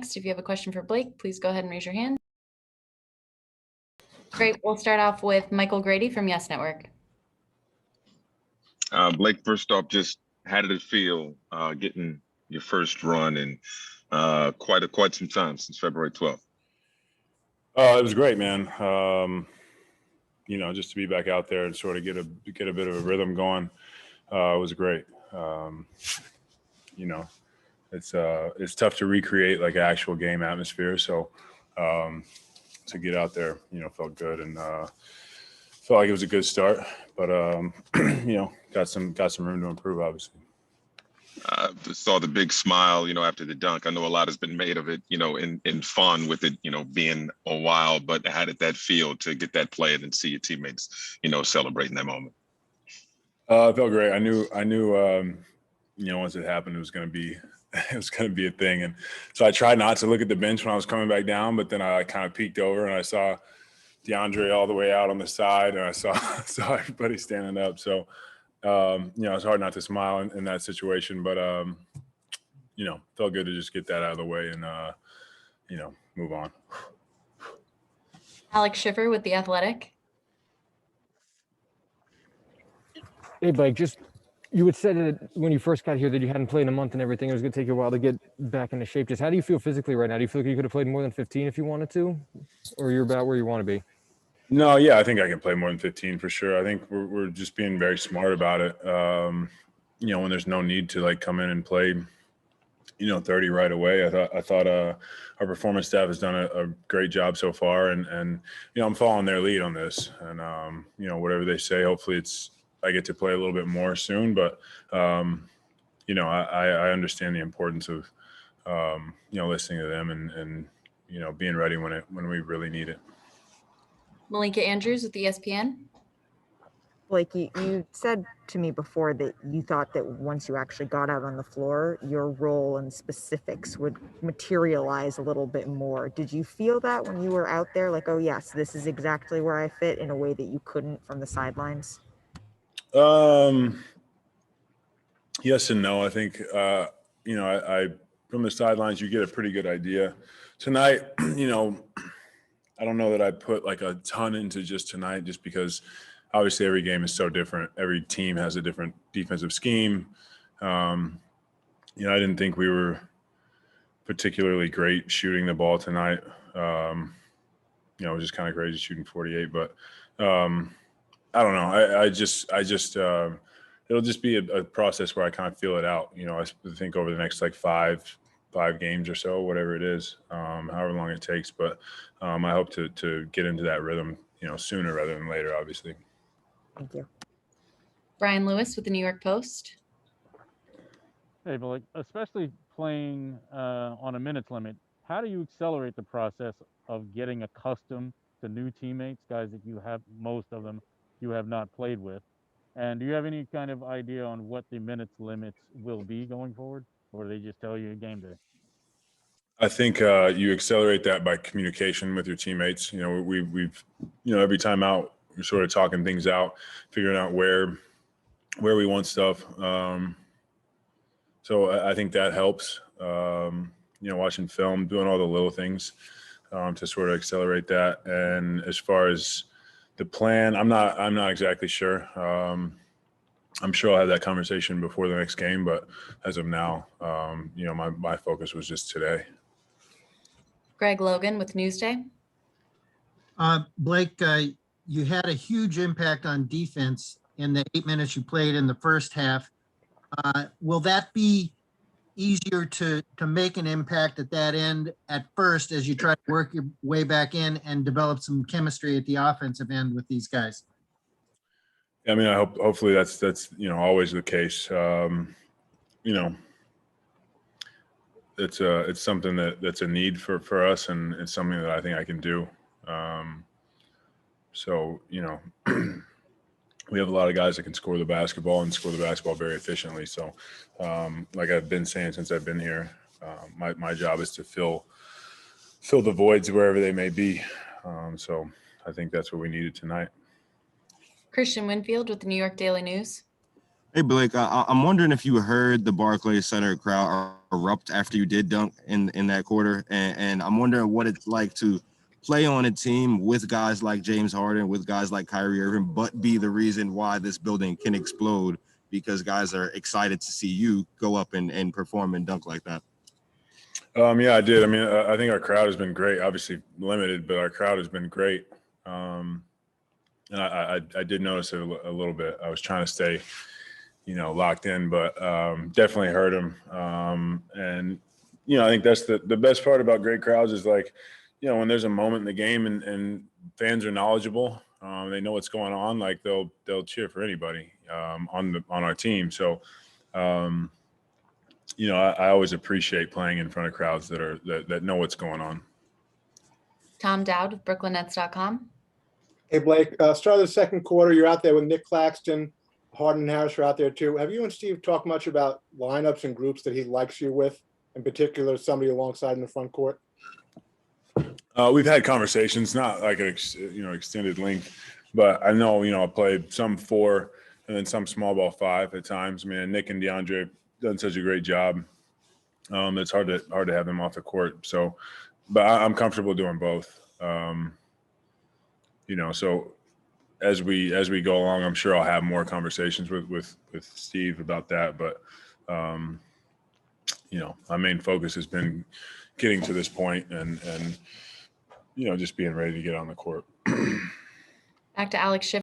next. If you have a question for Blake, please go ahead and raise your hand. Great. We'll start off with Michael Grady from Yes Network. Blake, first off, just how did it feel getting your first run in quite some time since February 12th? It was great, man. Just to be back out there and sort of get a bit of a rhythm going, was great. It's tough to recreate like an actual game atmosphere. So to get out there, felt good and felt like it was a good start. But got some room to improve, obviously. Saw the big smile, after the dunk. I know a lot has been made of it, in fun with it, being a while. But how did that feel to get that play and see your teammates, celebrating that moment? It felt great. I knew, once it happened, it was going to be a thing. And so I tried not to look at the bench when I was coming back down, but then I kind of peeked over and I saw Deandre all the way out on the side, and I saw everybody standing up. So. It's hard not to smile in that situation, but, felt good to just get that out of the way and, move on. Alex Schiffer with The Athletic. Hey, Blake, you had said that when you first got here that you hadn't played in a month and everything. It was going to take you a while to get back into shape. Just how do you feel physically right now? Do you feel like you could have played more than 15 if you wanted to, or you're about where you want to be? No, yeah, I think I can play more than 15 for sure. I think we're just being very smart about it. When there's no need to like come in and play, 30 right away. I thought our performance staff has done a great job so far, and I'm following their lead on this. And whatever they say, hopefully I get to play a little bit more soon. But I understand the importance of listening to them and being ready when we really need it. Malika Andrews with ESPN. Blake, you said to me before that you thought that once you actually got out on the floor, your role and specifics would materialize a little bit more. Did you feel that when you were out there? Like, oh, yes, this is exactly where I fit in a way that you couldn't from the sidelines? Yes and no. I think, I from the sidelines, you get a pretty good idea. Tonight, I don't know that I put like a ton into just tonight, just because obviously every game is so different. Every team has a different defensive scheme. I didn't think we were particularly great shooting the ball tonight. It was just kind of crazy shooting 48, but I don't know. I just it'll just be a process where I kind of feel it out. I think over the next like five games or so, whatever it is, however long it takes. But I hope to get into that rhythm, sooner rather than later, obviously. Thank you. Brian Lewis with the New York Post. Hey, Blake, especially playing on a minutes limit, how do you accelerate the process of getting accustomed to new teammates, guys that most of them you have not played with? And do you have any kind of idea on what the minutes limits will be going forward? Or do they just tell you game day? I think you accelerate that by communication with your teammates. We've every time out, we're sort of talking things out, figuring out where we want stuff. So I think that helps. Watching film, doing all the little things to sort of accelerate that. And as far as the plan, I'm not exactly sure. I'm sure I'll have that conversation before the next game, but as of now, my focus was just today. Greg Logan with Newsday. Blake, you had a huge impact on defense in the 8 minutes you played in the first half. Will that be easier to make an impact at that end at first as you try to work your way back in and develop some chemistry at the offensive end with these guys? I mean, hopefully that's always the case. It's something that's a need for us, and it's something that I think I can do. We have a lot of guys that can score the basketball and score the basketball very efficiently. So, like I've been saying since I've been here, my job is to fill the voids wherever they may be. So I think that's what we needed tonight. Christian Winfield with the New York Daily News. Hey, Blake, I'm wondering if you heard the Barclays Center crowd erupt after you did dunk in that quarter. And I'm wondering what it's like to play on a team with guys like James Harden, with guys like Kyrie Irving, but be the reason why this building can explode because guys are excited to see you go up and perform and dunk like that. Yeah, I did. I mean, I think our crowd has been great. Obviously limited, but our crowd has been great. And I did notice it a little bit. I was trying to stay, locked in, but definitely heard him. And I think that's the best part about great crowds is like, when there's a moment in the game and fans are knowledgeable, they know what's going on. Like they'll cheer for anybody on our team. So. I always appreciate playing in front of crowds that know what's going on. Tom Dowd with BrooklynNets.com. Hey, Blake, start of the second quarter, you're out there with Nick Claxton, Harden and Harris are out there too. Have you and Steve talked much about lineups and groups that he likes you with, in particular, somebody alongside in the front court? We've had conversations, not like an extended length, but I know, I play some 4 and then some small ball 5 at times. I mean, Nick and Deandre done such a great job. It's hard to have them off the court. So, but I'm comfortable doing both. So as we go along, I'm sure I'll have more conversations with Steve about that. But my main focus has been getting to this point and just being ready to get on the court. Back to Alex Schiffer.